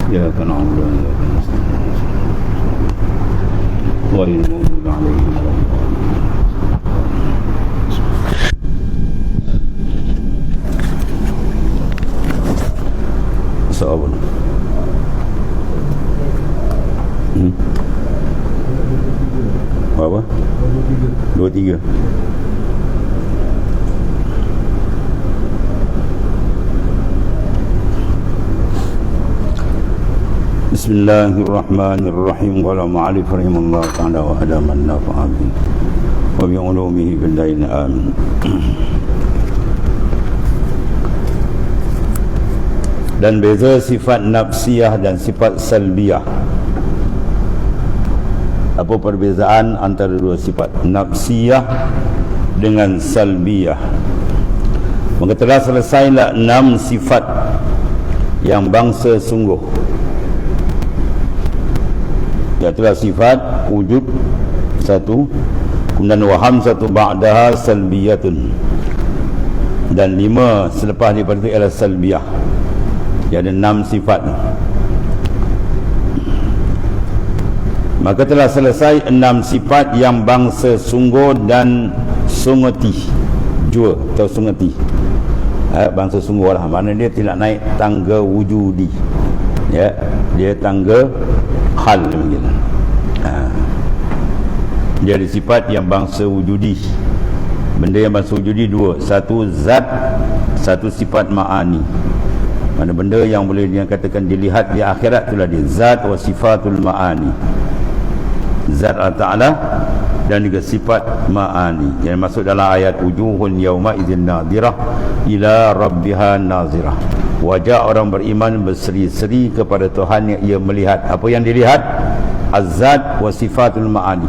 إياك نعبد وإياك نستعين غير المغضوب عليهم ولا الضالين. Sahabat. Apa? 23. Bismillahirrahmanirrahim. Qala ma'alif rahimahullah ta'ala wa adaman nafa'abi wa bi'ulumihi billahi amin. Dan beza sifat nafsiyah dan sifat salbiyah. Apa perbezaan antara dua sifat nafsiyah dengan salbiyah? Maka telah selesailah 6 sifat yang bangsa sungguh. Iaitulah sifat wujud satu, kemudian waham satu, ba'daha salbiyatun, dan 5 selepas daripada itu ialah salbiyah. Dia ada 6 sifat. Maka telah selesai 6 sifat yang bangsa sungguh dan sungeti jua atau sungeti. Bangsa sungguh lah, mana dia tidak naik tangga wujudi, ya, dia tangga hal mungkin. Dia ada sifat yang bangsa wujudi. Benda yang bangsa wujudi 2, satu zat, satu sifat ma'ani. Mana benda yang boleh dikatakan dilihat di akhirat itulah dia zat wa sifatul ma'ani, zat Allah Ta'ala dan juga sifat ma'ani yang masuk dalam ayat wujuhun yawma idzin nadhirah ila rabbiha nazirah. Wajah orang beriman berseri-seri kepada Tuhan yang ia melihat. Apa yang dilihat? Az-zat wa sifatul ma'ani.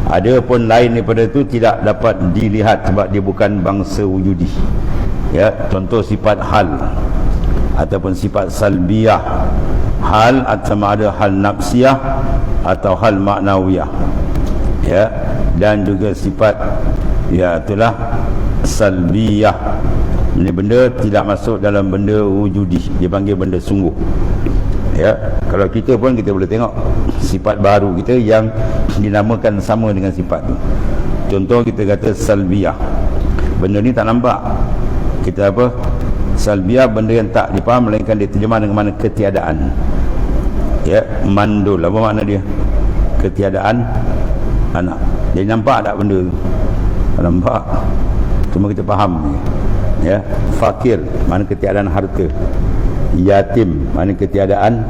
Ada pun lain daripada itu tidak dapat dilihat sebab dia bukan bangsa wujudi, ya. Contoh sifat hal ataupun sifat salbiyah. Hal sama ada hal nafsiyah atau hal maknawiyah, ya. Dan juga sifat, ya, itulah salbiyah. Ini benda tidak masuk dalam benda wujudi, dia panggil benda sungguh, ya. Kalau kita pun kita boleh tengok sifat baru kita yang dinamakan sama dengan sifat tu. Contoh kita kata salbiyah, benda ni tak nampak. Kita apa? Salbiyah benda yang tak dipaham, melainkan dia terjemah dengan mana ketiadaan, ya. Mandul, apa makna dia? Ketiadaan anak. Jadi nampak tak benda tu? Tak nampak, cuma kita faham, ya. Fakir, mana ketiadaan harta. Yatim, mana ketiadaan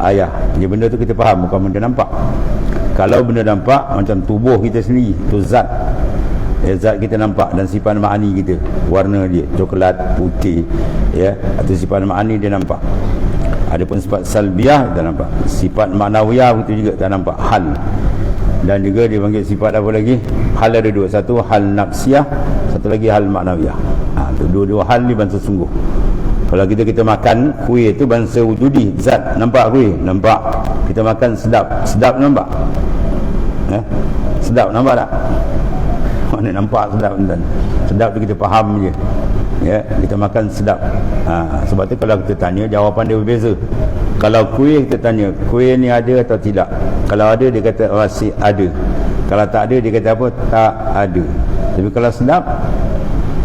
ayah. Jadi benda tu kita faham, bukan benda nampak. Kalau benda nampak, macam tubuh kita sendiri, tu zat, ya, zat kita nampak, dan sifat ma'ani kita, warna dia coklat, putih, ya, atau sifat ma'ani dia nampak. Adapun sifat salbiyah kita nampak, sifat ma'nawiyah itu juga tak nampak, hal. Dan juga dia panggil sifat apa lagi? Hal ada 2, satu hal nafsiyah, satu lagi hal ma'nawiyah. Dua-dua hal ni bangsa sungguh. Kalau kita makan kuih itu bangsa wujudi, zat. Nampak kuih? Nampak. Kita makan sedap, sedap nampak? Sedap nampak tak? Mana nampak sedap, tuan. Sedap tu kita faham je, ya. Kita makan sedap. Sebab tu kalau kita tanya, jawapan dia berbeza. Kalau kuih, kita tanya kuih ni ada atau tidak. Kalau ada, dia kata masih ada. Kalau tak ada, dia kata apa? Tak ada. Tapi kalau sedap,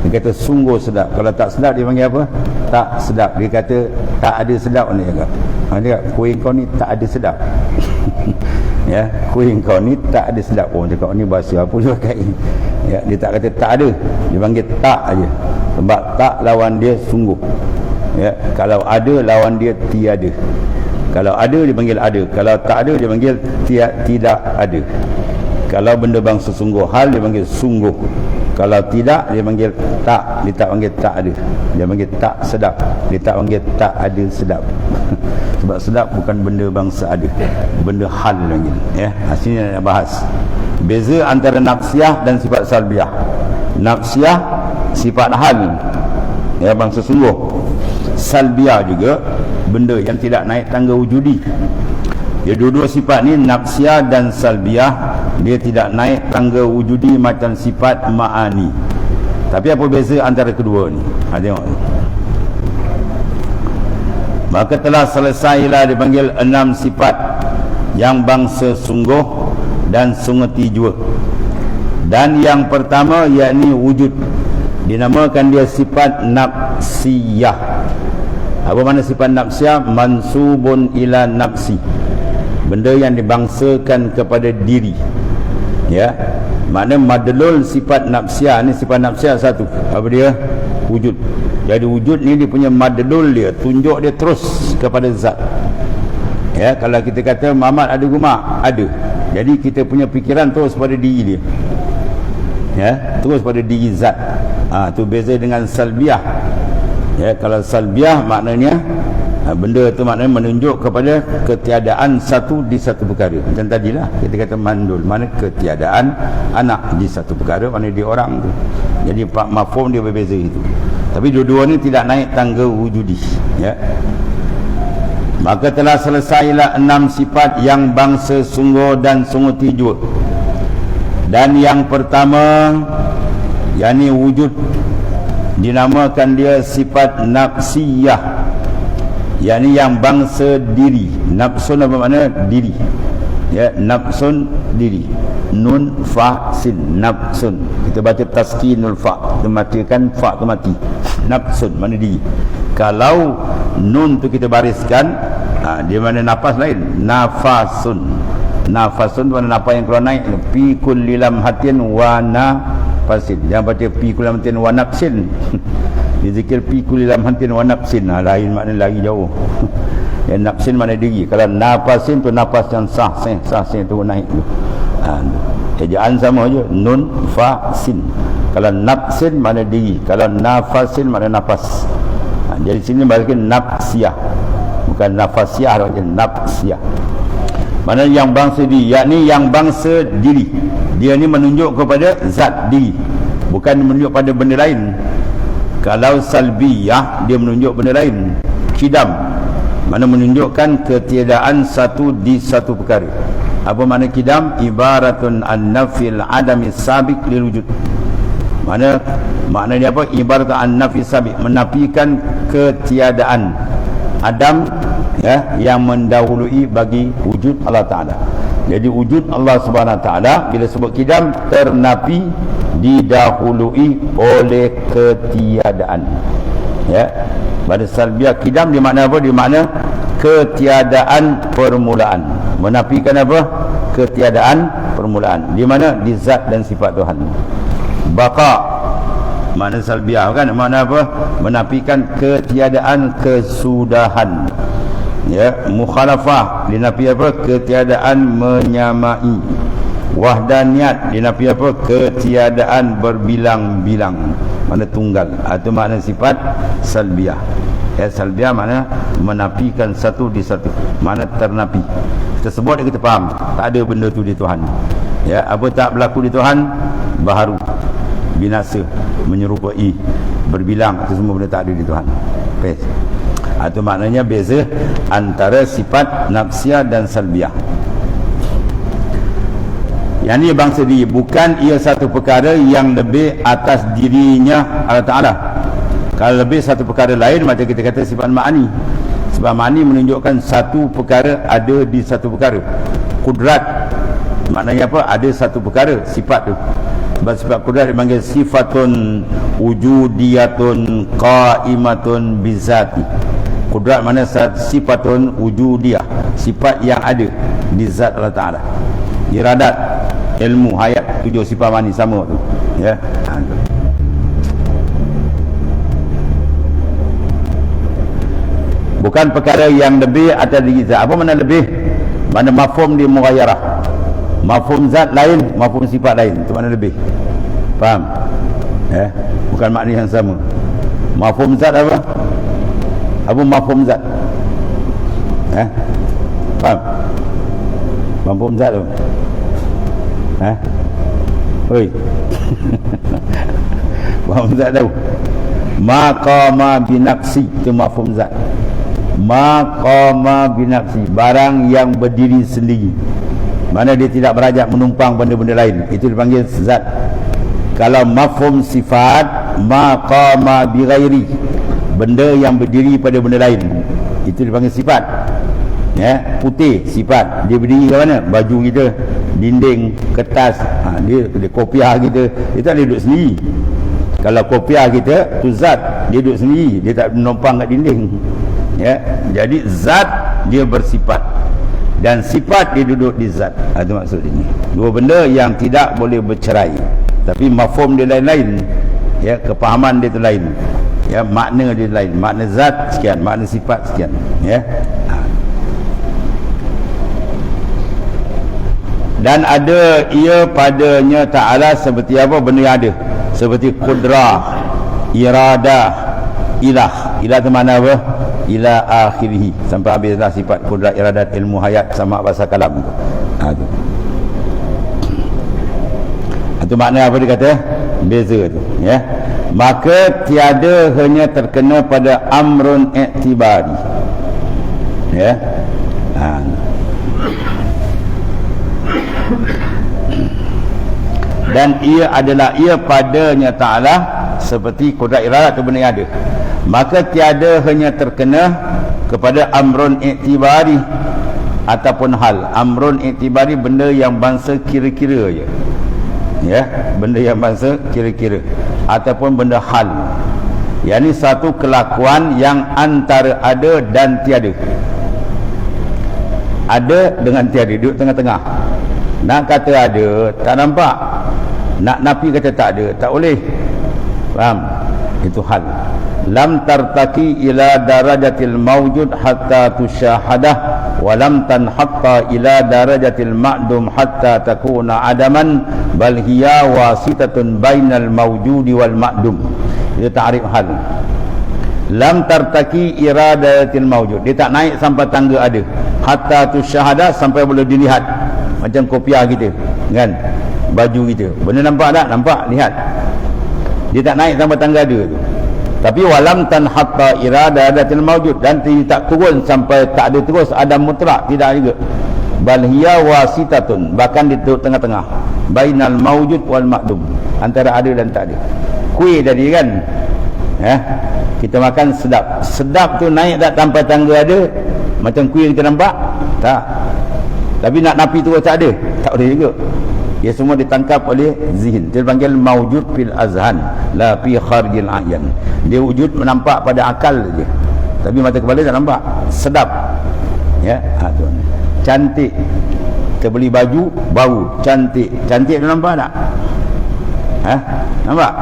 dia kata sungguh sedap. Kalau tak sedap, dia panggil apa? Tak sedap. Dia kata tak ada sedap ni, dia kata kuih kau ni tak ada sedap. Ya, kuih kau ni tak ada sedap. Oh, cakap ni bahasa apa dia pakai? Ya, dia tak kata tak ada, dia panggil tak aja. Sebab tak lawan dia sungguh. Ya, kalau ada lawan dia tiada. Kalau ada dia panggil ada, kalau tak ada dia panggil tidak ada. Kalau benda bangsa sungguh hal dia panggil sungguh. Kalau tidak dia panggil tak, dia tak panggil tak ada. Dia panggil tak sedap, dia tak panggil tak ada sedap. Sebab sedap bukan benda bangsa ada, benda hal panggil, ya. Sini nak bahas beza antara nafsiyah dan sifat salbiyah. Nafsiyah sifat hal, ya, bangsa sungguh. Salbiyah juga benda yang tidak naik tangga wujudi. Dia dua-dua sifat ni, nafsiyah dan salbiyah, dia tidak naik tangga wujudi macam sifat ma'ani. Tapi apa beza antara kedua ni? Tengok. Maka telah selesailah dipanggil 6 sifat yang bangsa sungguh dan sungeti jua. Dan yang pertama yakni wujud, dinamakan dia sifat nafsiyah. Apa makna sifat nafsiyah? Mansubun ila nafsi, benda yang dibangsakan kepada diri. Ya, makna madlul sifat nafsiyah ni, sifat nafsiyah satu, apa dia? Wujud. Jadi wujud ni dia punya madlul, dia tunjuk dia terus kepada zat. Ya, kalau kita kata Muhammad ada rumah, ada. Jadi kita punya fikiran terus pada diri dia. Ya, terus pada diri zat. Tu beza dengan salbiah. Ya, kalau salbiah maknanya benda tu maknanya menunjuk kepada ketiadaan satu di satu perkara. Macam tadilah kita kata mandul, mana ketiadaan anak di satu perkara, mana dia orang tu. Jadi mafhum dia berbeza itu. Tapi dua-dua ni tidak naik tangga wujudi. Ya. Maka telah selesailah 6 sifat yang bangsa sungguh dan sungguh jua. Dan yang pertama yakni wujud, dinamakan dia sifat nafsiyah, yakni yang bangsa diri. Nafsun apa makna? Diri. Ya, nafsun diri. Nun fa sin, nafsun. Kita baca taskinul fa, kita matikan fa tu mati. Nafsun mana diri. Kalau nun tu kita bariskan, dia mana nafas lain, nafasun. Nafasun tu mana nafas yang keluar naik, fi kulli lamhatin wa nafasin. Jangan baca fi kulli lamhatin wa nafsin. Dizikir fi kulli lamhatin wa nafsin, lain makna lagi jauh. Ya, nafsin mana diri. Kalau nafasin tu nafas yang sah tu naik tu. Ejaan sama aja, nun fa sin. Kalau nafsin mana diri, kalau nafasin mana nafas. Jadi sini balikin nafsiyah, bukan nafasiyah, nafsiyah. Mana yang bangsa diri, yakni yang bangsa diri. Dia ni menunjuk kepada zat diri, bukan menunjuk pada benda lain. Kalau salbiyah, dia menunjuk benda lain. Kidam, mana menunjukkan ketiadaan satu di satu perkara. Apa makna kidam? Ibaratun an-nafil adami sabiq lil wujud. Makna dia apa? Ibarat an-nafi sabiq, menafikan ketiadaan adam, ya, yang mendahului bagi wujud Allah Ta'ala. Jadi wujud Allah Subhanahu Wa Ta'ala bila sebut kidam, ternafi, didahului oleh ketiadaan. Ya, pada salbiah kidam di makna apa? Di makna ketiadaan permulaan. Menafikan apa? Ketiadaan permulaan. Di mana? Di zat dan sifat Tuhan. Baqa, makna salbiah kan? Makna apa? Menafikan ketiadaan kesudahan. Ya, mukhalafah, dinafi apa? Ketiadaan menyamai. Wahdaniyat, dinafi apa? Ketiadaan berbilang-bilang, mana tunggal. Itu makna sifat salbiah. Ya, salbiah makna menafikan satu di satu, makna ternafi. Kita sebut kita faham, tak ada benda tu di Tuhan. Ya, apa tak berlaku di Tuhan? Baharu, binasa, menyerupai, berbilang, itu semua benda tak ada di Tuhan. Pes. Itu maknanya beza antara sifat nafsiyah dan salbiah. Yang ni bangsa diri, bukan ia satu perkara yang lebih atas dirinya Allah Ta'ala. Kalau lebih satu perkara lain, macam kita kata sifat ma'ani. Sifat ma'ani menunjukkan satu perkara ada di satu perkara. Kudrat, maknanya apa? Ada satu perkara, sifat tu. Sebab sifat kudrat dipanggil sifatun wujudiyatun qa'imatun bizati. Kudrat mana sifatun wujudiyah, sifat yang ada di zat Allah Ta'ala. Iradat, ilmu, hayat, 7 sifat ma'ani sama tu. Ya. Bukan perkara yang lebih atas diri zat. Apa mana lebih? Mana mafhum di mughayyarah. Mafhum zat lain, mafhum sifat lain. Itu mana lebih? Faham? Ya, bukan makna yang sama. Mafhum zat apa? Apa mafhum zat? Faham? Mafhum zat tu. Oi. Mafhum zat tahu? Maqama binafsi, itu mafhum zat. Maqama binafsi, barang yang berdiri sendiri, mana dia tidak berajak menumpang benda-benda lain, itu dipanggil zat. Kalau mafhum sifat, maqama bighairi, benda yang berdiri pada benda lain. itu dipanggil sifat. Ya, putih sifat. Dia berdiri ke mana? Baju kita, dinding, kertas, dia kopiah kita, dia tak duduk sendiri. Kalau kopiah kita tu zat, dia duduk sendiri, dia tak menumpang kat dinding. Ya, jadi zat dia bersifat dan sifat dia duduk di zat. Itu maksud ini. Dua benda yang tidak boleh bercerai, tapi mafhum dia lain-lain. Ya, kepahaman dia tu lain. Ya, makna dia lain. Makna zat sekian, makna sifat sekian. Ya. Dan ada ia padanya ta'ala seperti apa benda yang ada, seperti kudrah, iradah, ilah. Ilah tu mana apa? Ila akhirih, sampai habislah sifat kudrat, iradat, ilmu, hayat, sama bahasa kalam tu. Tu. Itu makna apa dia kata? Beza tu, ya. Maka tiada hanya terkena pada amrun i'tibari. Ya. Dan ia adalah ia padanya ta'ala seperti kudrat, iradat tu benda yang ada. Maka tiada hanya terkena kepada amrun i'tibari ataupun hal. Amrun i'tibari benda yang bangsa kira-kira je. Ya, benda yang bangsa kira-kira ataupun benda hal. Yang satu kelakuan yang antara ada dan tiada. Ada dengan tiada, duduk tengah-tengah. Nak kata ada, tak nampak. Nak nafi kata tak ada, tak boleh. Faham? Itu hal. Lam tartaki ila darajatil mawjud hatta tusyahadah wa lam tanhatta ila darajatil ma'dum hatta takuna adaman bal hiya wasitatun bainal mawjudi wal ma'dum. Itu ta'rif hal. Lam tartaki ila darajatil mawjud, dia tak naik sampai tangga ada, hatta tusyahadah sampai boleh dilihat. Macam kopiah kita kan, baju kita, benda nampak tak? Nampak, lihat. Dia tak naik sampai tangga ada tu. Tapi walam tanhatta iradatil mawjud, dan tak turun sampai tak ada terus adam mutlak, tidak juga. Bal hiya wasitatun, bahkan di tengah-tengah, bainal mawjud wal ma'dum, antara ada dan tak ada. Kuih tadi kan, kita makan sedap. Sedap tu naik tak sampai tangga ada, macam kuih kita nampak? Tak. Tapi nak napi terus tak ada, tak boleh juga. Ia semua ditangkap oleh zihin. Dia panggil mawjud fil azhan, la fi kharjil a'yan. Dia wujud menampak pada akal saja, tapi mata kepala tak nampak. Sedap. Ya, tu. Cantik. Kita beli baju baru, cantik. Cantik tu nampak tak? Nampak?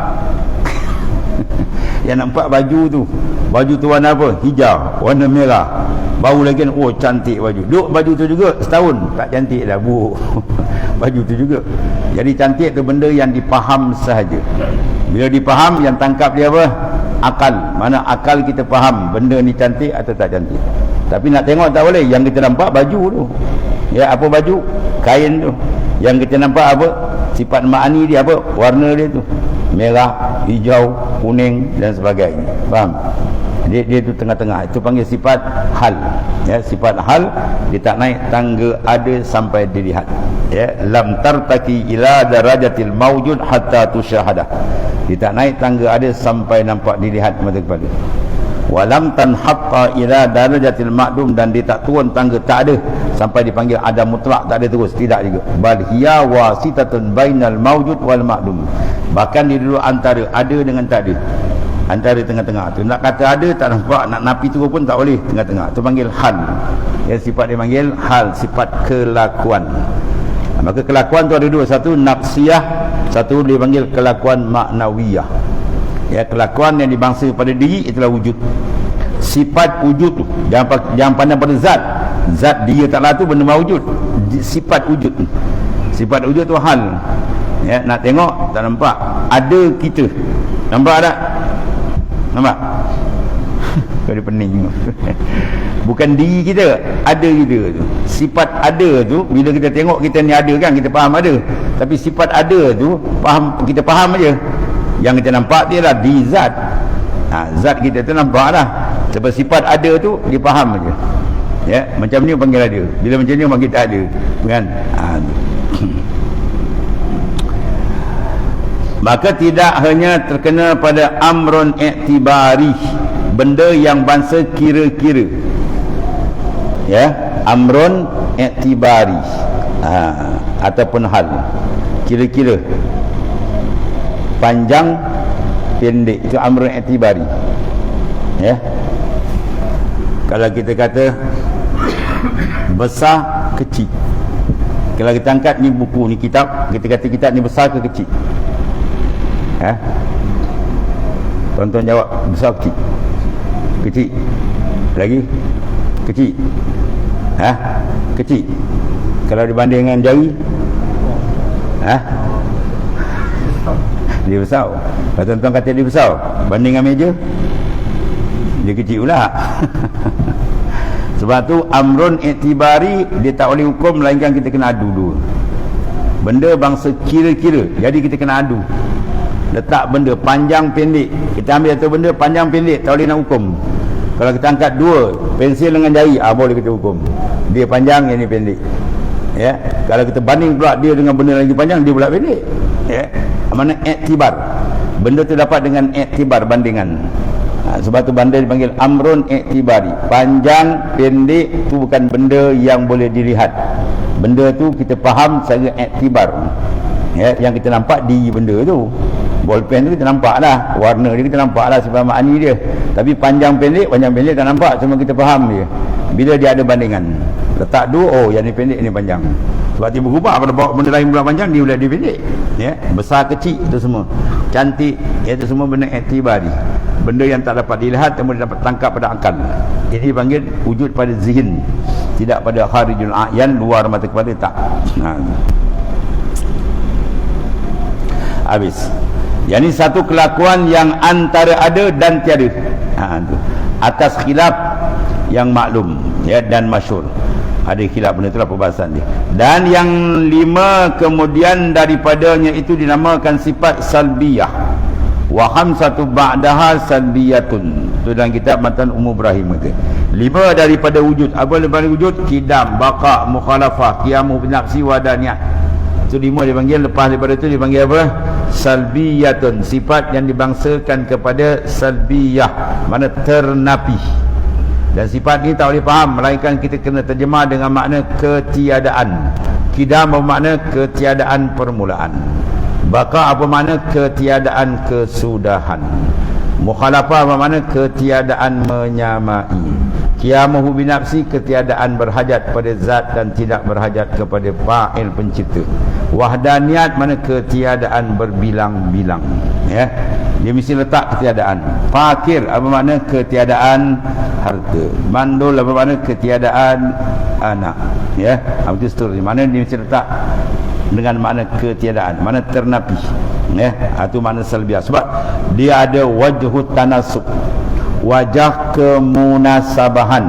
Yang nampak baju tu. Baju tu warna apa? Hijau, warna merah. Baru lagi, oh cantik baju. Duk baju tu juga setahun, tak cantik dah, buruk. Baju tu juga. Jadi cantik tu benda yang dipaham sahaja. Bila dipaham, yang tangkap dia apa? Akal. Mana akal kita faham benda ni cantik atau tak cantik. Tapi nak tengok tak boleh. Yang kita nampak baju tu. Ya, apa baju? Kain tu. Yang kita nampak apa? Sifat ma'ani dia apa? Warna dia tu. Merah, hijau, kuning dan sebagainya. Faham? Dia tu tengah-tengah. Itu panggil sifat hal. Ya, sifat hal, dia tak naik tangga ada sampai dilihat. Ya, lam tartaki ila darajatil mawjud hatta tusyahadah. Dia tak naik tangga ada sampai nampak dilihat mata kepala. Walam tanhatta ila darajatil ma'dum, dan dia tak turun tangga tak ada sampai dipanggil adam mutlak, tak ada terus, tidak juga. Bal hiya wasitatun bainal mawjud wal ma'dum. Bahkan dia dulu antara ada dengan tak ada, antara tengah-tengah tu. Nak kata ada tak nampak, nak napi tu pun tak boleh, tengah-tengah. Tu panggil hal. Ya, sifat dia panggil hal, sifat kelakuan. Maka kelakuan tu ada dua, satu nafsiyah, satu dia panggil kelakuan maknawiyah. Ya, kelakuan yang dibangsa pada diri itulah wujud. Sifat wujud tu jangan pandang pada zat. Zat dia taklah tu benda mawujud. Sifat wujud tu, sifat wujud tu hal. Ya, nak tengok tak nampak, ada kita, nampak tak? Nampak? Kau ada pening. Bukan diri kita, ada kita tu. Sifat ada tu, bila kita tengok kita ni ada kan, kita faham ada. Tapi sifat ada tu faham, kita faham aja. Yang kita nampak dia lah di zat. Zat kita tu nampak lah. Sebab sifat ada tu dia faham aja. Ya, macam ni panggil ada. Bila macam ni panggil tak ada. Kan? Maka tidak hanya terkena pada amrun i'tibari, benda yang bangsa kira-kira. ya, amrun i'tibari, ataupun hal, kira-kira, panjang pendek, itu amrun i'tibari, ya. Kalau kita kata besar kecil, kalau kita angkat ni buku ni kitab, kita kata kitab ni besar ke kecil? Tuan-tuan jawab, besar kecil? Kecil. Lagi? Kecil. Kecil. Kalau dibanding dengan jari, dia besar. Kalau tuan-tuan kata dia besar, banding dengan meja, dia kecil pula. Sebab tu amrun i'tibari, dia tak boleh hukum melainkan kita kena adu dulu. Benda bangsa kira-kira, jadi kita kena adu. Letak benda panjang pendek, kita ambil satu benda panjang pendek, tak boleh nak hukum. Kalau kita angkat dua pensil dengan jari, boleh kita hukum. Dia panjang, yang ni pendek, ya. Kalau kita banding pula dia dengan benda lagi panjang, dia pula pendek, ya. Mana i'tibar, benda tu dapat dengan i'tibar, bandingan. Sebab tu benda dipanggil amrun i'tibari. Panjang pendek tu bukan benda yang boleh dilihat. Benda tu kita faham secara i'tibar, ya. Yang kita nampak di benda tu, bolpen tu kita nampak lah, warna dia kita nampak lah sebab makni dia. Tapi panjang pendek tak nampak, cuma kita faham dia. Bila dia ada bandingan, letak dua, yang ni pendek, yang ni panjang. Sebab dia berubah, pada bawa benda lain pula panjang, dia pula dia pendek, ya. Besar kecil itu semua, cantik, itu semua benda i'tibari, benda yang tak dapat dilihat namun dapat tangkap pada akal. Ini dipanggil wujud pada zihin, tidak pada kharijul a'yan, luar mata kepala, tak. Habis. Yang ini satu kelakuan yang antara ada dan tiada, atas khilaf yang maklum, ya, dan masyhur. Ada khilaf, benda itulah perbahasan dia. Dan yang lima kemudian daripadanya itu dinamakan sifat salbiyah. Wa khamsatu ba'daha salbiyatun. Itu dalam kitab Matan Ibrahim itu. Lima daripada wujud. Apa daripada wujud? Kidam, baqa, mukhalafah, qiyamu binafsi wa daniyah. Itu lima dipanggil. Lepas daripada itu dipanggil apa? Salbiyatun. Sifat yang dibangsakan kepada salbiyah, mana ternapi. Dan sifat ni tak boleh faham melainkan kita kena terjemah dengan makna ketiadaan. Kidam bermakna ketiadaan permulaan. Baqa apa makna ketiadaan kesudahan. Mukhalafah bermakna ketiadaan menyamai. Qiyamuhu binafsi, ketiadaan berhajat pada zat dan tidak berhajat kepada fa'il pencipta. Wahdaniyat mana ketiadaan berbilang-bilang, ya. Dia mesti letak ketiadaan. Fakir apa makna ketiadaan harta. Mandul apa makna ketiadaan anak, ya. Itu seterusnya. Mana dia mesti letak dengan makna ketiadaan, mana ternapi, ya. Itu makna salbiah. Sebab dia ada wajhut tanasub, wajah kemunasabahan,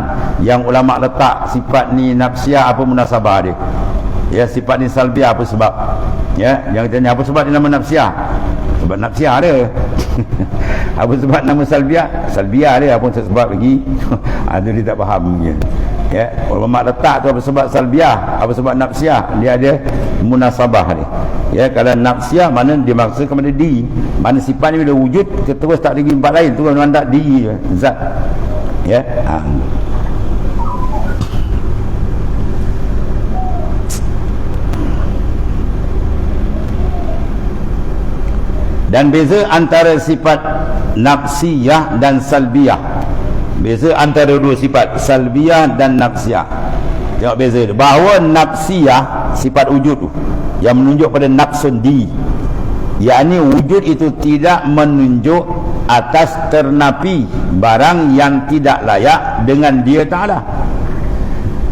yang ulama letak sifat ni nafsiyah, apa munasabah dia, ya. Sifat ni salbiah, apa sebab, ya. Yang tanya apa sebab dia nama nafsiyah, sebab nafsiyah dia. Apa sebab nama salbiah, salbiah dia, apa sebab lagi. Itu dia tak faham mungkin, ya. Ulama letak tu apa sebab salbiah, apa sebab nafsiyah, dia ada munasabah dia, ya. Kalau nafsiyah mana dimaksud kepada diri, mana sifat ni bila wujud terus tak lagi tempat lain, terus menandak diri zat, ya. Dan beza antara sifat nafsiyah dan salbiyah, beza antara dua sifat salbiyah dan nafsiyah. Tengok beza dia. Bahawa nafsiyah, sifat wujud tu yang menunjuk pada nafsun diri, yakni wujud itu tidak menunjuk atas ternapi barang yang tidak layak dengan dia Ta'ala.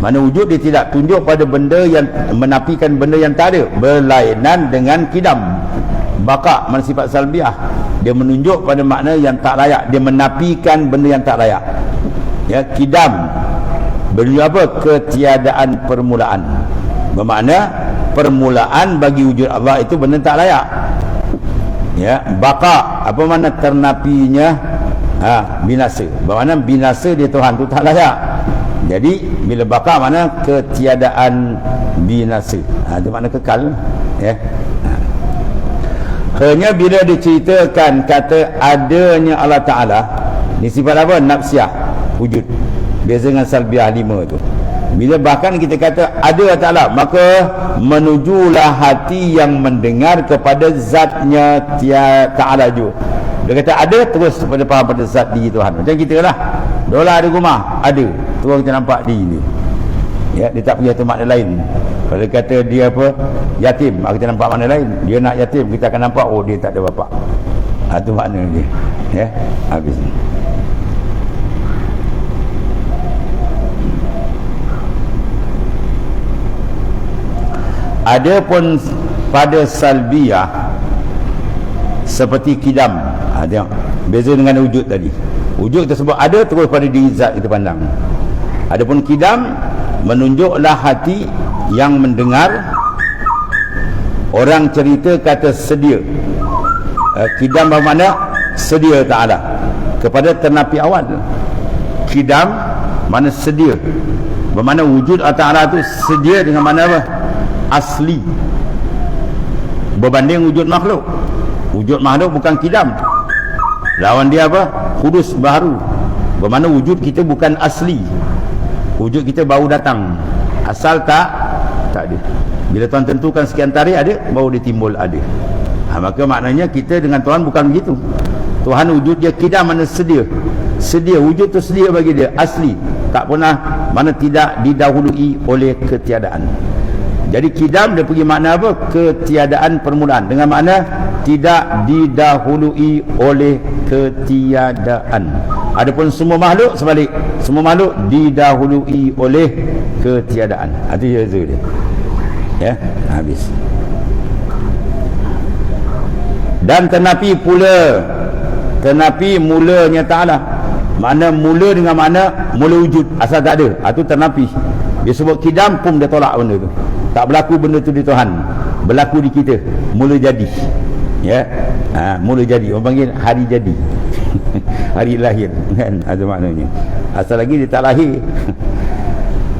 Mana wujud dia tidak tunjuk pada benda yang menafikan benda yang tak ada, berlainan dengan kidam. Baqa mana sifat salbiah, dia menunjuk pada makna yang tak layak, dia menafikan benda yang tak layak, ya. Kidam bermaksud apa? Ketiadaan permulaan, bermakna permulaan bagi wujud Allah itu benda tak layak, ya. Baqa apa makna ternapinya? Binasa, bermakna binasa dia Tuhan tu tak layak. Jadi bila baqa makna ketiadaan binasa, itu makna kekal, ya. Hanya bila diceritakan kata adanya Allah Ta'ala, ni sifat apa? Nafsiyah, wujud. Beza dengan salbiah lima tu. Bila bahkan kita kata ada Ta'ala, maka menujulah hati yang mendengar kepada zatnya Ta'ala juga. Dia kata ada, terus pada faham pada zat diri Tuhan. Macam kita lah, dolar ada rumah, ada, terus kita nampak diri dia. Ya, dia tak pergi tempat lain. Kalau kata dia apa, yatim, kita nampak mana lain. Dia nak yatim, kita akan nampak, oh dia tak ada bapak. Itu makna dia. Ya, habis. Adapun pada salbiyah seperti kidam, tengok beza dengan wujud tadi. Wujud tersebut ada, terus pada diri zat kita pandang. Adapun kidam menunjuklah hati yang mendengar orang cerita kata sedia. Kidam bermakna sedia Ta'ala kepada ternapi awal. Kidam mana sedia, bermakna wujud Ta'ala tu sedia dengan mana apa? Asli, berbanding wujud makhluk. Wujud makhluk bukan kidam, lawan dia apa? Kudus, baharu. Bermakna wujud kita bukan asli, wujud kita baru datang, asal tak ada. Bila Tuhan tentukan sekian tarikh ada, baru dia timbul ada. Maka maknanya kita dengan Tuhan bukan begitu. Tuhan wujud dia kidam, mana sedia. Sedia, wujud tu sedia bagi dia, asli, tak pernah, mana tidak didahului oleh ketiadaan. Jadi kidam dia pergi makna apa? Ketiadaan permulaan, dengan makna tidak didahului oleh ketiadaan. Adapun semua makhluk sebalik, semua makhluk didahului oleh ketiadaan. Itu dia. Ya, habis. Dan ternapi pula, ternapi mulanya Ta'ala. Makna mula dengan makna mula wujud, asal tak ada. Itu ternapi. Dia sebut kidam pun dia tolak benda tu. Tak berlaku benda tu di Tuhan, berlaku di kita, mula jadi. Ya, mula jadi. Orang panggil hari jadi. Hari lahir, kan? Ada maknanya. Asal lagi dia tak lahir.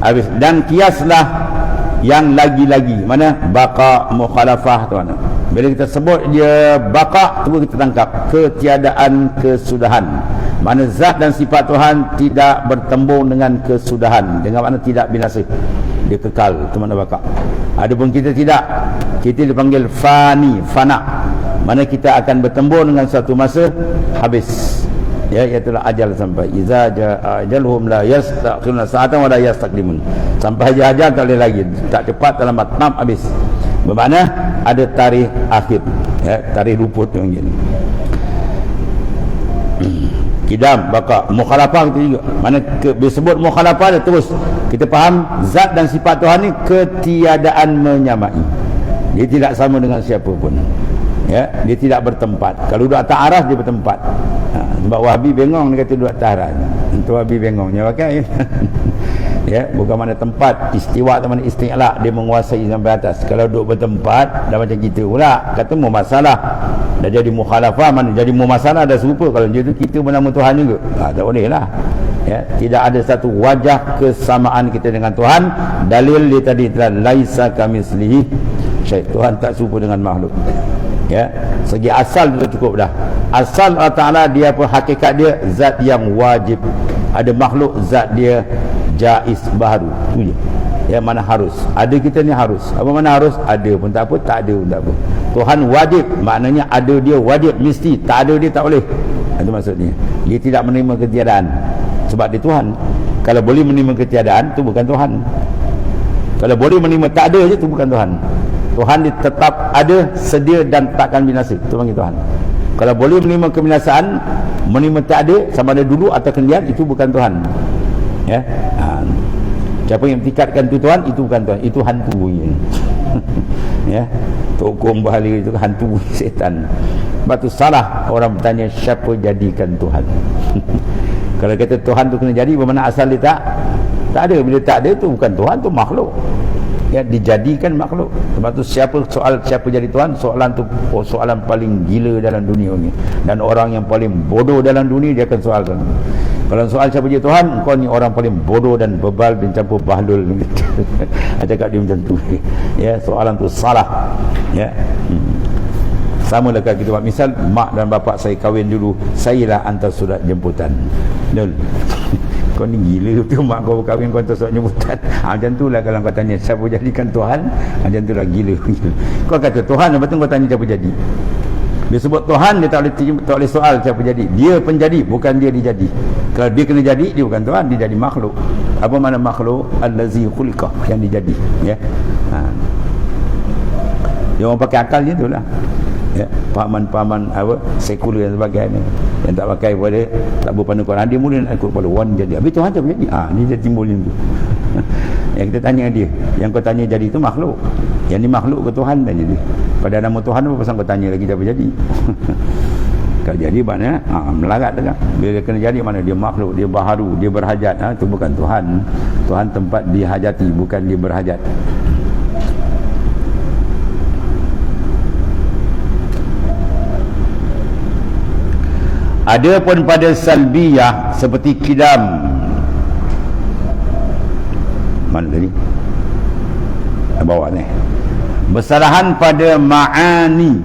Habis. Dan kiaslah yang lagi-lagi, mana baqa mukhalafah tu mana. Bila kita sebut dia baqa, tu kita tangkap ketiadaan kesudahan. Mana zat dan sifat Tuhan tidak bertembung dengan kesudahan, dengan makna tidak binasa, dia kekal. Itu makna baqa. Adapun kita tidak, kita dipanggil fani, fana, mana kita akan bertembung dengan satu masa habis. Ya, iaitu ajal sampai. Iza ajaluhum la yastakhiruna sa'atan wa la yastaqdimun. Sampai ajal tak boleh lagi, tak cepat, dalam matnam habis. Bermakna ada tarikh akhir. Ya, tarikh luput tu macam ni. Kidam, baqa, mukhalafah itu juga. Mana disebut mukhalafah dia terus kita faham zat dan sifat Tuhan ni ketiadaan menyamai. Dia tidak sama dengan siapa pun. Ya, dia tidak bertempat. Kalau duduk atas aras dia bertempat. Sebab Wahabi bengong dia kata duduk atas aras. Itu Wahabi bengongnya pakai. Ya, bukan mana tempat, istiwa atau mana isti'la, dia menguasai sampai atas. Kalau duduk bertempat dah macam kita pula, kata mu masalah, dah jadi mukhalafah, mana jadi mu masalah, dah serupa. Kalau macam tu kita bernama Tuhan juga, tak boleh lah. Ya, tidak ada satu wajah kesamaan kita dengan Tuhan. Dalil dia tadi laisa kamitslihi syai'. Tuhan tak serupa dengan makhluk. Ya, segi asal itu cukup dah. Asal Allah Ta'ala dia apa, hakikat dia zat yang wajib. Ada makhluk zat dia jaiz, baharu, tu je. Ya, mana harus. Ada kita ni harus. Apa mana harus? Ada pun tak apa, tak ada pun tak apa. Tuhan wajib, maknanya ada dia wajib, mesti. Tak ada dia tak boleh. Itu maksudnya. Dia tidak menerima ketiadaan. Sebab dia Tuhan. Kalau boleh menerima ketiadaan, tu bukan Tuhan. Kalau boleh menerima tak ada je, tu bukan Tuhan. Tuhan dia tetap ada, sedia dan takkan binasa. Itu panggil Tuhan. Kalau boleh menerima kebinasaan, menerima tak ada, sama ada dulu atau kemudian, itu bukan Tuhan. Ya, siapa yang tingkatkan itu Tuhan, itu bukan Tuhan, itu hantu. Ya, tokom bahala itu hantu setan. Sebab tu salah orang bertanya siapa jadikan Tuhan. Kalau kata Tuhan tu kena jadi, bermakna asal dia tak ada. Bila tak ada tu bukan Tuhan, tu makhluk. Ya, dijadikan makhluk. Sebab tu siapa jadi Tuhan, soalan tu soalan paling gila dalam dunia ni. Dan orang yang paling bodoh dalam dunia dia akan soalkan. Kalau soal siapa jadi Tuhan, kau ni orang paling bodoh dan bebal dan campur bahlul. Cakap dia macam tu. Ya, soalan tu salah. Ya. Sama lah kalau kita buat misal, mak dan bapak saya kahwin dulu, sayalah hantar surat jemputan. Nol. Kau ni gila tu, mak kau kahwin kau hantar surat jemputan. Macam tu lah kalau kau tanya siapa jadikan Tuhan, macam tu lah gila. Kau kata Tuhan, betul kau tanya siapa jadi. Dia sebut Tuhan, dia tak boleh soal siapa jadi. Dia penjadi, bukan dia dijadi. Kalau dia kena jadi, dia bukan Tuhan, dia jadi makhluk. Apa makna makhluk? Allazi khuliqa, yang dijadi, ya. Dia orang pakai akal je tu lah, ya. Pahaman-pahaman apa sekular dan sebagainya, yang tak pakai pada, tak berpandang Quran, dia mula nak ikut pada wan jadi. Habis Tuhan siapa jadi? Ni dia timbul tu. Yang kita tanya dia, yang kau tanya jadi itu makhluk, yang ni makhluk ke Tuhan dah jadi. Pada nama Tuhan apa pasal kau tanya lagi siapa jadi? Kalau jadi maknanya melarat dah. Bila dia kena jadi, mana dia makhluk, dia baharu, dia berhajat. Itu bukan Tuhan. Tuhan tempat dihajati, bukan dia berhajat. Ada pun pada salbiyah seperti kidam. Mana tadi? Bawah ni. Bersalahan pada ma'ani.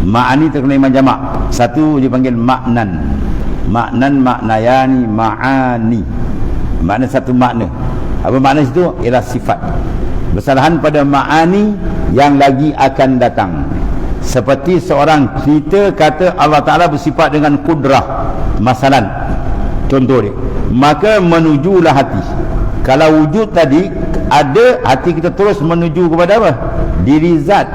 Ma'ani terkena iman jamak. Satu dipanggil maknan. Maknan, maknayani, ma'ani. Makna satu makna. Apa makna situ? Ialah sifat. Bersalahan pada ma'ani yang lagi akan datang. Seperti seorang cerita kata Allah Ta'ala bersifat dengan kudrah. Masalan, contoh dia, maka menujulah hati. Kalau wujud tadi ada, hati kita terus menuju kepada apa? Diri zat.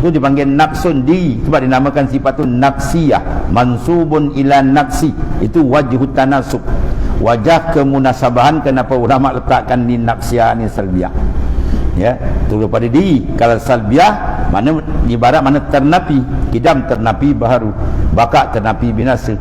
Itu dipanggil nafsun diri. Sebab dinamakan sifat tu nafsiyah, mansubun ila nafsi. Itu wajhut tanasub, wajah kemunasabahan. Kenapa ulama letakkan ni nafsiyah, ni salbiyah, ya, itu kepada diri. Kalau salbiyah mana ibarat mana ternapi. Kidam ternapi baharu, baka ternapi binasa,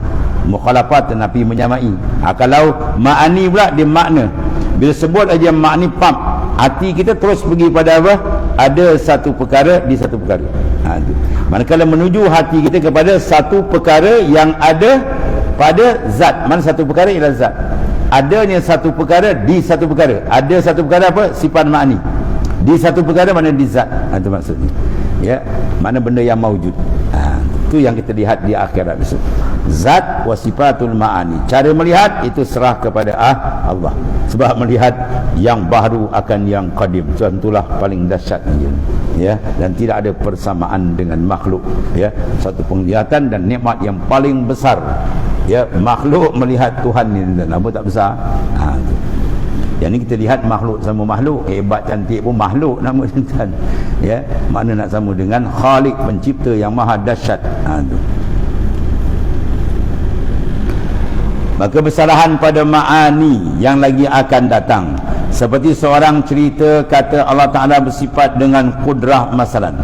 mukhalafat ternapi menyamai. Kalau ma'ani pula dia makna. Bila sebut aja makni pam, hati kita terus pergi pada apa? Ada satu perkara di satu perkara. Itu. Manakala menuju hati kita kepada satu perkara yang ada pada zat. Mana satu perkara ialah zat. Adanya satu perkara di satu perkara. Ada satu perkara apa? Sifat makni. Di satu perkara mana di zat. Itu maksudnya. Ya, mana benda yang mawujud. Itu yang kita lihat di akhirat besok. Zat wa sifatul ma'ani. Cara melihat itu serah kepada Allah. Sebab melihat yang baru akan yang qadim. Itulah paling dahsyat, ya, dan tidak ada persamaan dengan makhluk, ya. Satu penglihatan dan nikmat yang paling besar, ya. Makhluk melihat Tuhan ni apa tak besar. Itu. Yang ni kita lihat makhluk sama makhluk, hebat cantik pun makhluk nama Tuhan, ya. Mana nak sama dengan Khalik, pencipta yang maha dahsyat. Itu. Maka bersalahan pada ma'ani yang lagi akan datang. Seperti seorang cerita kata Allah Ta'ala bersifat dengan kudrah masalan.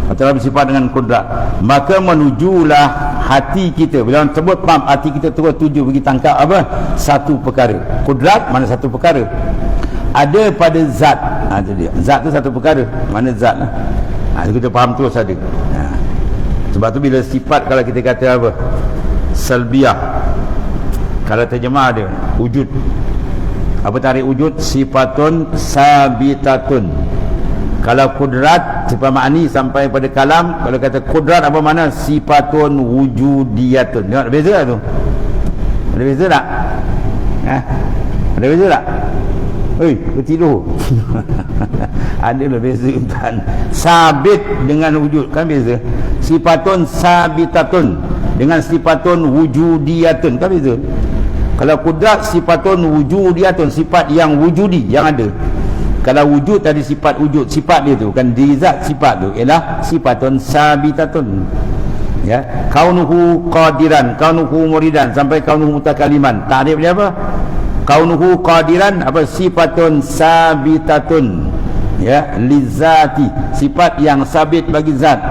Allah Ta'ala bersifat dengan kudrah. Maka menujulah hati kita. Bila orang sebut pam, hati kita terus tuju pergi tangkap apa? Satu perkara. Kudrat mana satu perkara? Ada pada zat. Itu dia. Zat tu satu perkara. Mana zat lah? Itu kita faham terus ada. Sebab tu bila sifat, kalau kita kata apa? Salbiyah. Kalau terjemah dia wujud. Apa tarik wujud? Sifatun sabitatun. Kalau kudrat, sifat ma'ani sampai pada kalam. Kalau kata kudrat apa mana? Sifatun wujudiyatun. Tengok beza tak tu? Ada beza tak? Ada beza tak? Ketidur. Ada lah beza kan. Sabit dengan wujud kan beza. Sifatun sabitatun dengan sifatun wujudiyatun kan beza. Kalau kudrat sifatun wujudiyatun, sifat yang wujudi, yang ada. Kalau wujud tadi sifat wujud, sifat dia tu kan diri zat, sifat tu ialah sifatun sabitatun, ya. Kaunuhu qadiran, kaunuhu muridan, sampai kaunuhu mutakaliman. Takrif dia apa? Kaunuhu qadiran apa? Sifatun sabitatun, ya, lizati, sifat yang sabit bagi zat.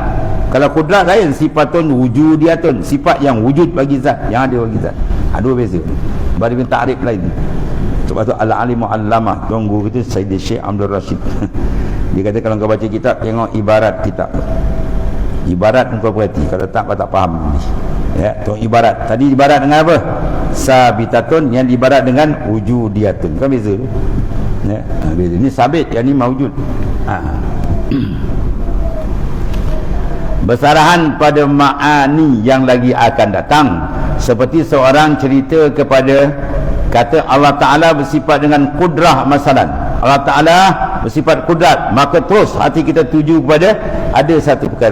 Kalau kudrat lain, sifatun wujudiyatun, sifat yang wujud bagi zat, yang ada bagi zat. Dua beza. Baru dengan takrif lain. Sebab tu al-alim al-lamah, tuan guru kita Sayyid Syekh Abdul Rashid. Dia kata kalau kau baca kitab, tengok ibarat kitab. Ibarat kau perhati, kalau tak kau tak faham. Ya, tengok ibarat. Tadi ibarat dengan apa? Sabitatun, yang ibarat dengan wujudiyatun. Kan beza tu. Ya, beza. Ini sabit, yang ni mawujud. bersarahan pada ma'ani yang lagi akan datang. Seperti seorang cerita kepada, kata Allah Ta'ala bersifat dengan kudrah masalan. Allah Ta'ala bersifat kudrat, maka terus hati kita tuju kepada ada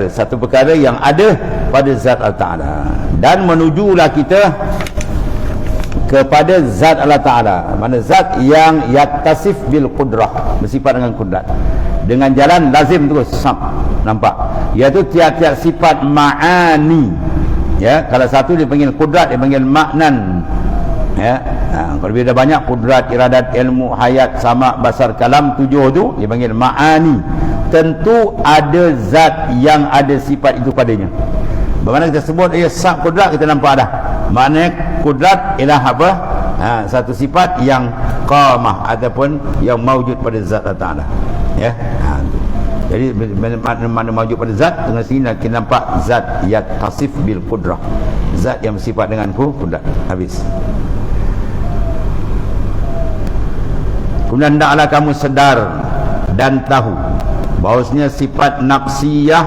satu perkara yang ada pada zat Allah Ta'ala, dan menujulah kita kepada zat Allah Ta'ala, mana zat yang yaktasif bil kudrah, bersifat dengan kudrat, dengan jalan lazim terus nampak, iaitu tiap-tiap sifat ma'ani. Ya, kalau satu dipanggil kudrat, dipanggil maknan. Ya, kalau dia dah banyak kudrat, iradat, ilmu, hayat, sama, basar, kalam, 7 tu dipanggil ma'ani. Tentu ada zat yang ada sifat itu padanya. Bagaimana kita sebut sab kudrat, kita nampak dah. Maknanya kudrat ialah apa? Satu sifat yang qamah ataupun yang mawjud pada zat Allah Ta'ala. Ya. Jadi mana mawjud pada zat, dengan sini kita nampak zat yang tasif bil kudrah, zat yang bersifat dengan kudrat. Habis. Kemudian hendaklah kamu sedar dan tahu bahawasanya sifat nafsiyah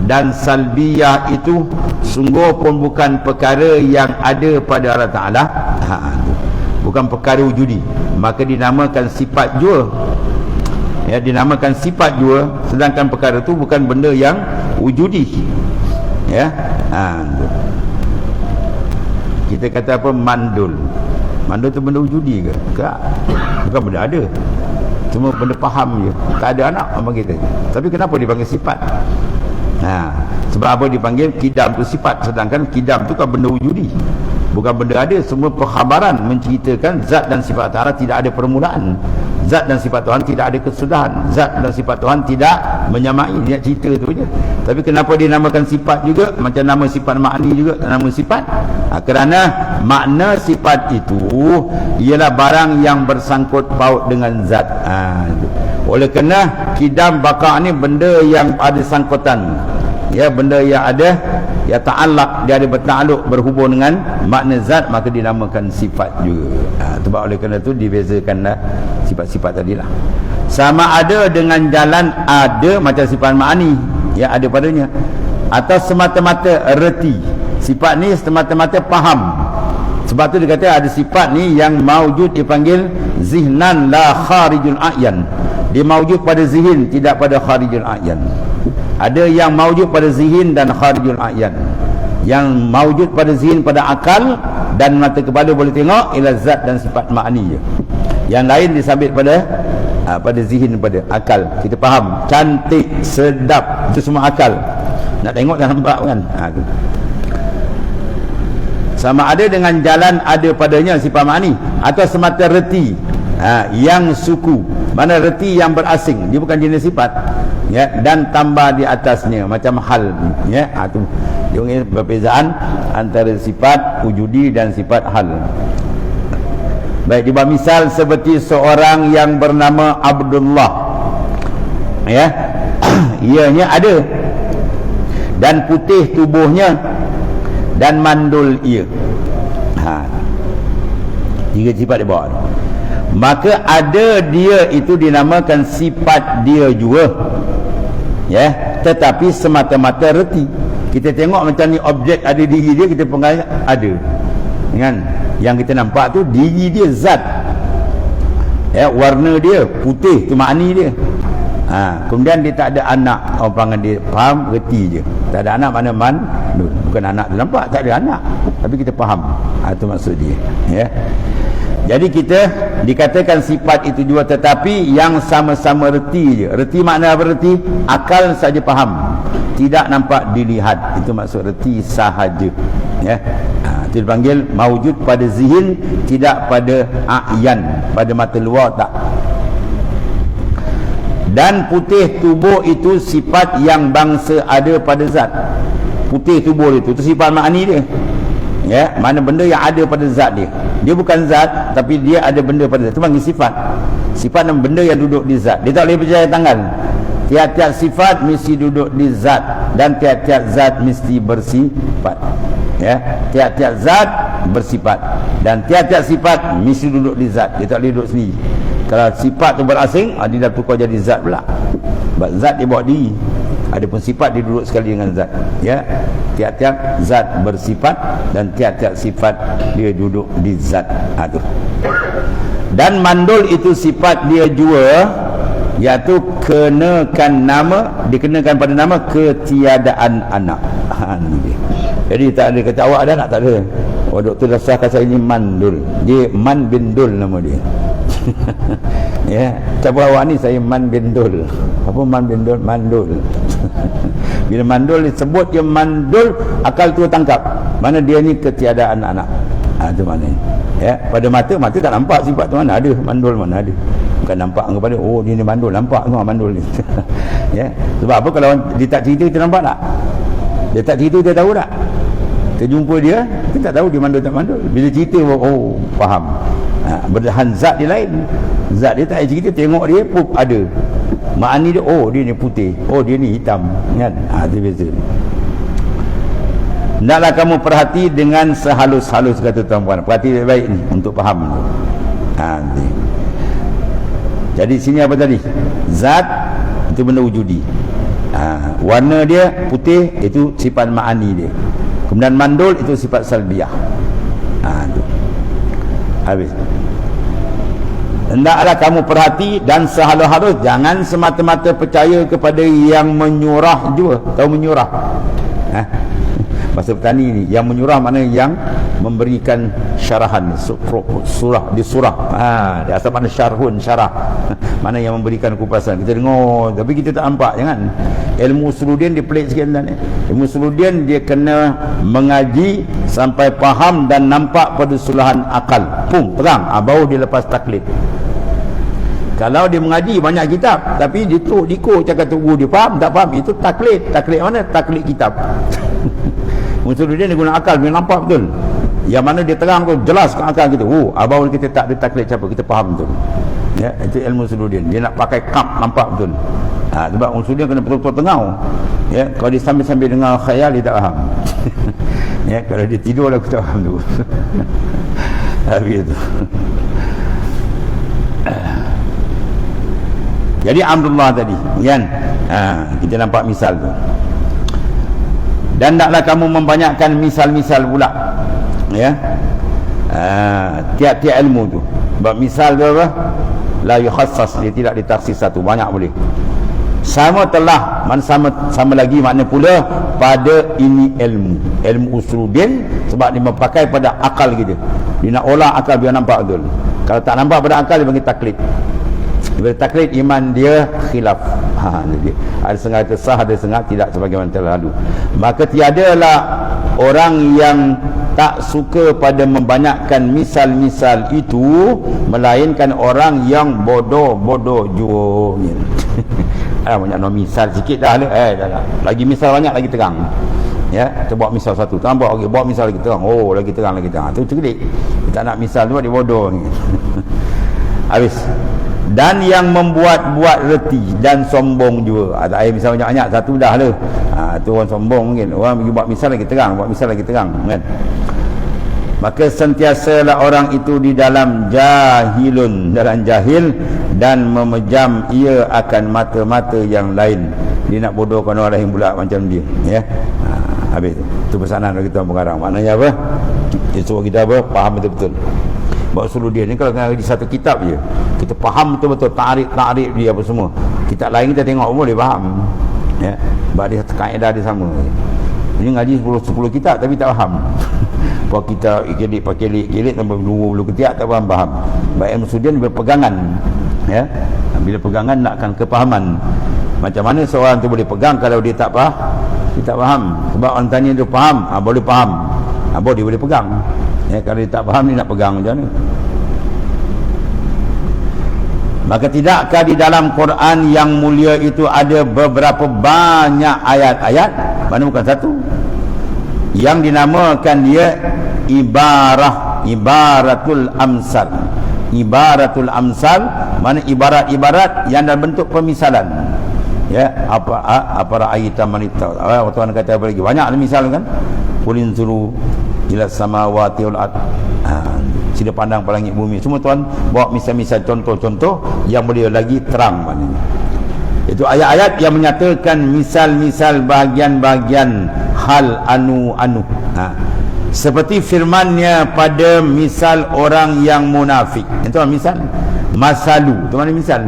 dan salbiyah itu sungguh pun bukan perkara yang ada pada Allah Ta'ala, bukan perkara wujudi, maka dinamakan sifat jua. Ya, dinamakan sifat jua, sedangkan perkara itu bukan benda yang wujudi. Ya, kita kata apa, mandul. Mandul tu benda wujudi ke? Tak. Bukan benda ada, cuma benda faham je. Tak ada anak abang kita. Tapi kenapa dipanggil sifat? Sebab apa dipanggil kidam tu sifat, sedangkan kidam tu kan benda wujudi, bukan benda ada. Semua perkhabaran menceritakan zat dan sifat Ta'ala tidak ada permulaan. Zat dan sifat Tuhan tidak ada kesudahan. Zat dan sifat Tuhan tidak menyamai. Dia cerita tu je. Tapi kenapa dinamakan sifat juga? Macam nama sifat ma'ani juga nama sifat. Kerana makna sifat itu ialah barang yang bersangkut paut dengan zat. Oleh kerana kidam baka ni benda yang ada sangkutan. Ya, benda yang ada, ya ta'allaq, dia ada bertakluk, berhubung dengan makna zat, maka dinamakan sifat juga. Sebab oleh kerana itu dibezakanlah sifat-sifat tadilah. Sama ada dengan jalan ada macam sifat ma'ani, ya ada padanya, atau semata-mata reti. Sifat ni semata-mata faham. Sebab tu dia kata ada sifat ni yang maujud dipanggil zihnan la kharijul a'yan. Dia maujud pada zihin, tidak pada kharijul a'yan. Ada yang maujud pada zihin dan kharijul a'yan. Yang maujud pada zihin, pada akal dan mata kepala boleh tengok, ialah zat dan sifat ma'ani je. Yang lain disabit pada zihin, pada akal. Kita faham, cantik, sedap, itu semua akal. Nak tengok dan nampak kan. Sama ada dengan jalan ada padanya sifat ma'ani, atau semata reti, yang suku. Mana reti yang berasing, dia bukan jenis sifat, ya, dan tambah di atasnya macam hal, ya. Itu dia perbezaan antara sifat wujudi dan sifat hal. Baik, dibuat misal seperti seorang yang bernama Abdullah, ya. Ianya ada dan putih tubuhnya dan mandul ia. Tiga sifat dia bawa. Maka ada dia itu dinamakan sifat dia juga, ya, tetapi semata-mata reti. Kita tengok macam ni objek ada diri dia, kita panggil ada, kan? Yang kita nampak tu diri dia, zat, ya, warna dia putih tu makni dia. Kemudian dia tak ada anak, orang panggil dia, faham, reti je. Tak ada anak, mana bukan anak dia nampak, tak ada anak, tapi kita faham. Itu maksud dia, ya. Jadi kita dikatakan sifat itu juga, tetapi yang sama-sama reti je. Reti makna apa reti? Akal saja faham, tidak nampak dilihat. Itu maksud reti sahaja, ya. Itu dipanggil maujud pada zihin, tidak pada a'yan, pada mata luar tak. Dan putih tubuh itu sifat yang bangsa ada pada zat. Putih tubuh itu sifat makni dia, ya, mana benda yang ada pada zat dia. Dia bukan zat, tapi dia ada benda pada zat. Itu panggil sifat. Sifat dan benda yang duduk di zat. Dia tak boleh berjaya tangan. Tiap-tiap sifat mesti duduk di zat, dan tiap-tiap zat mesti bersifat, ya. Tiap-tiap zat bersifat, dan tiap-tiap sifat mesti duduk di zat. Dia tak boleh duduk sendiri. Kalau sifat tu berasing, dia dah tukar jadi zat pula. Sebab zat dia bawa diri. Adapun sifat dia duduk sekali dengan zat. Ya, tiap-tiap zat bersifat dan tiap-tiap sifat dia duduk di zat. Tu. Dan mandul itu sifat dia jua, iaitu dikenakan pada nama ketiadaan anak. Ni dia. Jadi tak ada kata awak ada anak, tak ada. Oh, doktor dah sahkan saya ni mandul. Dia Man bin Dul nama dia. Ya, siapa awak ni? Saya Man bin Dul. Apa Man bin Dul? Mandul. Bila mandul disebut dia mandul, akal tu tangkap. Mana dia ni ketiadaan anak. Itu maknanya. Ya, pada mata tak nampak sifat tu mana ada. Mandul mana ada. Bukan nampak kepada oh dia ni mandul, nampak semua mandul ni. Ya, sebab apa kalau dia tak cerita kita nampak tak? Dia tak cerita dia tahu tak? Kita jumpa dia, kita tak tahu dia mandul tak mandul. Bila cerita, oh faham. Berdahan zat dia lain. Zat dia tak cerita, tengok dia pun ada. Maknanya dia, oh dia ni putih, oh dia ni hitam, kan? Itu beza. Hendaklah kamu perhati dengan sehalus-halus, kata tuan-puan. Perhati baik-baik ni untuk faham. Jadi sini apa tadi? Zat itu benda wujudi. Warna dia putih, itu sifat ma'ani dia. Kemudian mandul itu sifat salbiyah. Tu. Habis. Hendaklah kamu perhati dan sehalus-halus, jangan semata-mata percaya kepada yang menyurah jua. Tahu menyurah? Bahasa petani ni, yang menyurah mana yang memberikan syarahan, surah. Dia asal mana syarhun, syarah. Mana yang memberikan kupasan. Kita dengar tapi kita tak nampak, jangan. Ilmu usuluddin dia pelik sikit ni. Ilmu usuluddin dia kena mengaji sampai faham dan nampak pada suluhan akal. Pum, terang. Baru dia lepas taklid. Kalau dia mengaji banyak kitab tapi dia dikok cakap tu guru dia faham tak faham, itu taklid. Taklid mana? Taklid kitab. Usuluddin dia guna akal, dia nampak betul. Yang mana dia terang tu jelas ke akal kita. Baru kita tak ada taklid siapa, kita faham betul. Ya, itu ilmu usuluddin. Dia nak pakai kap nampak betul. Sebab usuluddin kena betul-betul tengau. Ya, kalau dia sambil-sambil dengar khayal dia tak faham. Ya, kalau dia tidur lah kita faham tu. Habis itu. Jadi Abdullah tadi, kan? Kita nampak misal tu. Dan taklah kamu membanyakkan misal-misal pula. Ya. Tiap-tiap ilmu tu. Sebab misal tu apa? La yukhassas, dia tidak ditaksis satu, banyak boleh. Sama telah, sama lagi makna pula pada ini ilmu usuluddin, sebab dia memakai pada akal kita. Dia nak olah akal biar nampak betul. Kalau tak nampak pada akal dia panggil taklid. Bila taklid iman dia khilaf. Dia. Ada setengah sah, ada setengah tidak sebagaimana telah lalu. Maka tiadalah orang yang tak suka pada membanyakkan misal-misal itu, melainkan orang yang bodoh jua. Banyak misal sikit dah. Dah. Lagi misal banyak lagi terang. Ya, kita buat misal satu, tambah okey, buat misal lagi terang. Lagi terang. Tu cerdik. Kita nak misal tu dia bodoh ni. Habis. Dan yang membuat-buat reti dan sombong juga. Tak ada misal banyak-banyak, satu dah lah. Tu orang sombong mungkin. Orang pergi buat misal lagi terang, kan? Maka sentiasalah orang itu di dalam dalam jahil, dan memejam ia akan mata-mata yang lain. Dia nak bodohkan orang lain pula macam dia. Ya. Habis tu. Itu pesanan bagi tuan pengarang. Maknanya apa? Dia suruh kita apa? Faham betul-betul. Bahawa usuluddin ni kalau di satu kitab je, kita faham betul-betul takrif dia apa semua. Kitab lain kita tengok pun boleh faham. Ya. Sebab dia kaedah dia sama. Ini ngaji 10 kitab tapi tak faham. Kalau kita kelik sampai 20 ketiak tak faham. Baik ilmu usuluddin berpegangan. Ya. Bila pegangan nakkan kepahaman. Macam mana seorang tu boleh pegang kalau dia tak faham? Dia tak faham. Sebab orang tanya dia faham, boleh faham. Baru dia boleh pegang. Ya, kalau dia tak faham, dia nak pegang macam mana? Maka tidakkah di dalam Quran yang mulia itu ada beberapa banyak ayat-ayat, mana bukan satu, yang dinamakan dia ibaratul amsal. Ibaratul amsal mana ibarat-ibarat yang dalam bentuk pemisalan. Ya, apa ra'aita manita. Tuan kata apa lagi? Banyak misal kan? Qulin zuru ila samawati wal ard. Sila pandang pada langit bumi. Semua tuan bawa misal-misal contoh-contoh yang boleh lagi terang maknanya. Itu ayat-ayat yang menyatakan misal-misal bahagian-bahagian hal anu-anu. Seperti firmannya pada misal orang yang munafik. Itu misal. Masalu. Itu mana misal?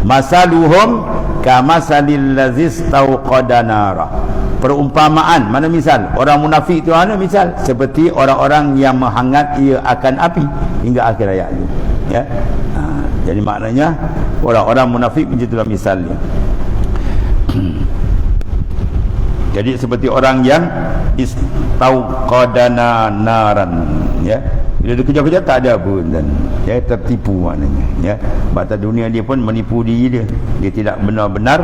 Masaluhum kamasalil lazis tauqada nara. Perumpamaan, mana misal? Orang munafik itu mana misal? Seperti orang-orang yang menghangat ia akan api hingga akhir ayat itu. Ya. Jadi maknanya orang-orang munafik begitulah misalnya. Jadi seperti orang yang istauqadana naran, ya. Bila dia kejar-kejar tak ada pun, dan ya, tertipu maknanya, ya. Batas dunia dia pun menipu diri dia. Dia tidak benar-benar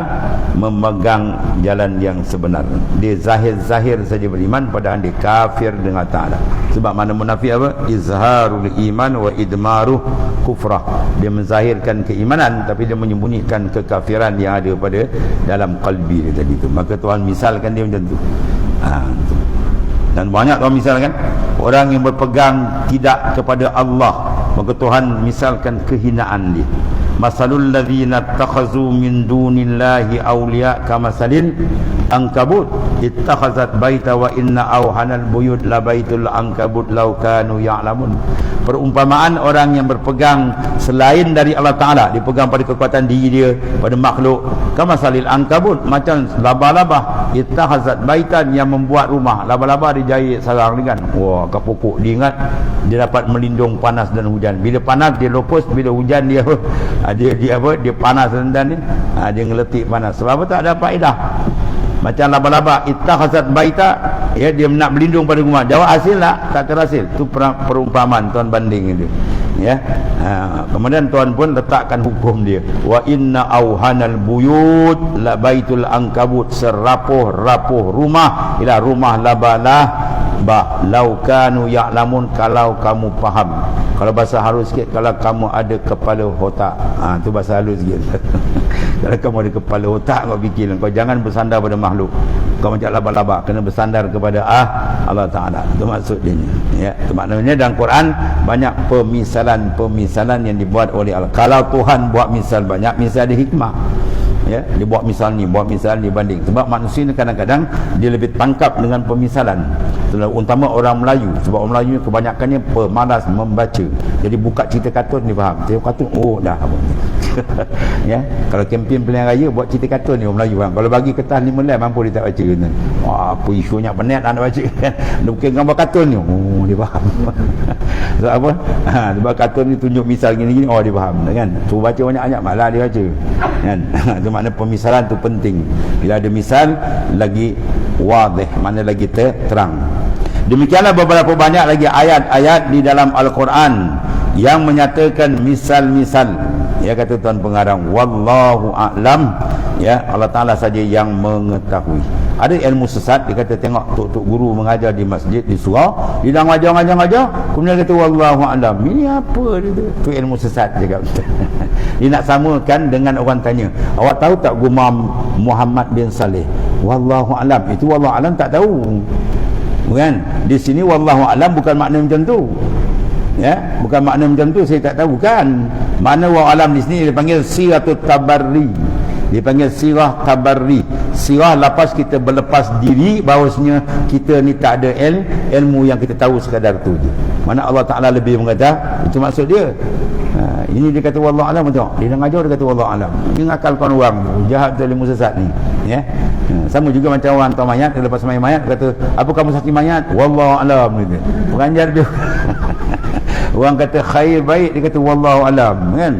memegang jalan yang sebenar. Dia zahir-zahir saja beriman, padahal dia kafir dengan Ta'ala. Sebab mana munafik apa? Izharul iman wa idmaruh kufrah. Dia menzahirkan keimanan tapi dia menyembunyikan kekafiran yang ada pada dalam qalbi dia tadi tu. Maka Tuhan misalkan dia macam tu. Dan banyak Tuhan misalkan orang yang berpegang tidak kepada Allah, maka Tuhan misalkan kehinaan dia. Masalul ladzina takhazu min dunillahi awliya kamasalil ankabut ittakhazat baita wa inna awhanal buyut la baitul ankabut law kanu ya'lamun. Perumpamaan orang yang berpegang selain dari Allah Ta'ala, dipegang pada kekuatan diri dia, pada makhluk, kamasalil ankabut, macam laba-laba ittakhazat baitan, yang membuat rumah. Laba-laba dijahit sarang ni kan, wah, kat pokok dia ingat dia dapat melindung panas dan hujan. Bila panas dia lopos, bila hujan dia dia panas dan ni dia ngeletik panas. Sebab apa? Tak ada faedah. Macam laba-laba ittakhazat baita, ya, dia nak berlindung pada rumah. Jawab hasil tak terhasil. Itu perumpamaan Tuhan banding itu, ya. Kemudian Tuhan pun letakkan hukum dia. Wa inna auhanal buyut la baitul ankabut, serapuh-rapuh rumah ialah rumah laba-laba. Lau kanu ya'lamun, kalau kamu faham. Kalau bahasa halus sikit, kalau kamu ada kepala otak. Tu bahasa halus sikit. Kalau kamu ada kepala otak, kau fikir, kau jangan bersandar pada makhluk. Kau macam laba-laba, kena bersandar kepada Allah Ta'ala. Itu maksud dia, ya. Itu maknanya dalam Quran banyak pemisalan yang dibuat oleh Allah. Kalau Tuhan buat misal banyak, misal ada hikmah, ya. Dia buat misal ni, buat misal ni banding. Sebab manusia ni kadang-kadang dia lebih tangkap dengan pemisalan. Terutama orang Melayu. Sebab orang Melayu kebanyakannya pemalas membaca. Jadi buka cerita kartun dia faham. Cerita kartun, oh dah apa. Ya, kalau kempen pilihan raya buat cerita kartun ni orang Melayu faham. Kalau bagi kertas 5 lembar mampu dia tak baca kan. Wah, apa isunya penat nak baca kan. Dia bukan gambar kartun ni. Oh, dia faham. Sebab apa? Sebab kartun ni tunjuk misal gini-gini, oh dia faham kan. Suruh baca banyak-banyak malah dia baca. Kan? Itu makna pemisalan tu penting. Bila ada misal lagi wadih, mana lagi terang. Demikianlah beberapa banyak lagi ayat-ayat di dalam Al-Quran yang menyatakan misal-misal. Ya, kata Tuan Pengarang, wallahu a'lam, ya, Allah Ta'ala saja yang mengetahui. Ada ilmu sesat, dia kata tengok tok guru mengajar di masjid, di surau, dia dah ngajar, kemudian kata wallahu a'lam. Ini apa dia tu? Itu ilmu sesat je kata. Dia nak samakan dengan orang tanya, awak tahu tak gumam Muhammad bin Saleh? Wallahu a'lam. Itu wallahu a'lam tak tahu. Bukan? Di sini wallahu a'lam bukan makna macam tu. Ya, bukan makna macam tu, saya tak tahu kan. Makna wallahu a'lam di sini dia panggil siratul tabarri. Dia panggil sirah tabarri. Sirah lepas kita berlepas diri bahawasanya kita ni tak ada ilmu yang kita tahu sekadar tu je. Mana Allah Ta'ala lebih mengata, itu maksud dia. Ini dia kata wallahu a'lam, tengok. Dia dah ngajar dia kata wallahu a'lam. Dia ngakalkan orang jahat tu, ilmu sesat ni. Ya. Sama juga macam orang hantar mayat, dia lepas mayat kata, apa kamu saksi mayat? Wallahu a'lam gitu. Pengajar dia. Orang kata khair baik, dia kata wallahu a'lam kan.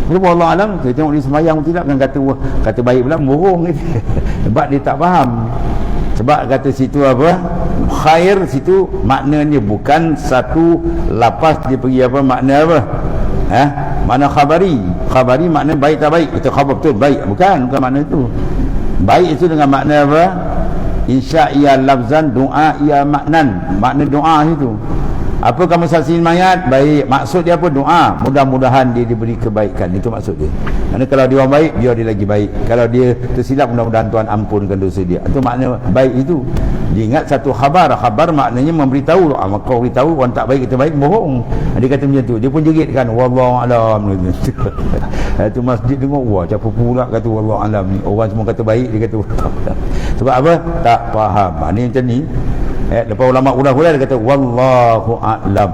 Dia wallahu a'lam, dia tengok dia semayang tidak kan, kata baik pula bohong gitu. Sebab dia tak faham. Sebab kata situ apa? Khair situ maknanya bukan satu lapas dia pergi apa makna apa? Makna khabari. Khabari makna baik tak baik. Itu khabar betul baik, bukan makna itu. Baik itu dengan makna apa? Insya ia lafzan, doa ia maknan. Makna doa itu. Apa kamu saksikan mayat? Baik. Maksud dia apa? Doa. Mudah-mudahan dia diberi kebaikan. Itu maksud dia. Kerana kalau dia orang baik, dia lagi baik. Kalau dia tersilap, mudah-mudahan Tuhan ampunkan dosa dia. Itu makna baik itu. Dia ingat satu khabar. Khabar maknanya memberitahu. Maka kau beritahu orang tak baik, kita baik, bohong. Dia kata macam tu. Dia pun jerit kan, wallahualam. Itu masjid dengar, wah siapa pula kata wallahualam ni. Orang semua kata baik, dia kata wallahualam. Sebab apa? Tak faham. Ni macam ni. Lepas ulama ulah-ulah dia kata wallahu a'lam.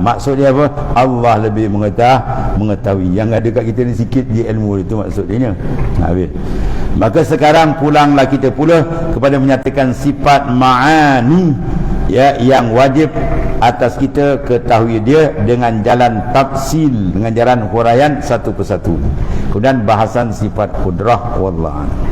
Maksud dia apa? Allah lebih mengetahui. Yang ada kat kita ni sikit je ilmu, itu maksud dia. Habis. Maka sekarang pulanglah kita pula kepada menyatakan sifat ma'ani, ya, yang wajib atas kita ketahui dia dengan jalan tafsil, dengan jalan huraian satu persatu. Kemudian bahasan sifat qudrah, wallahu a'lam.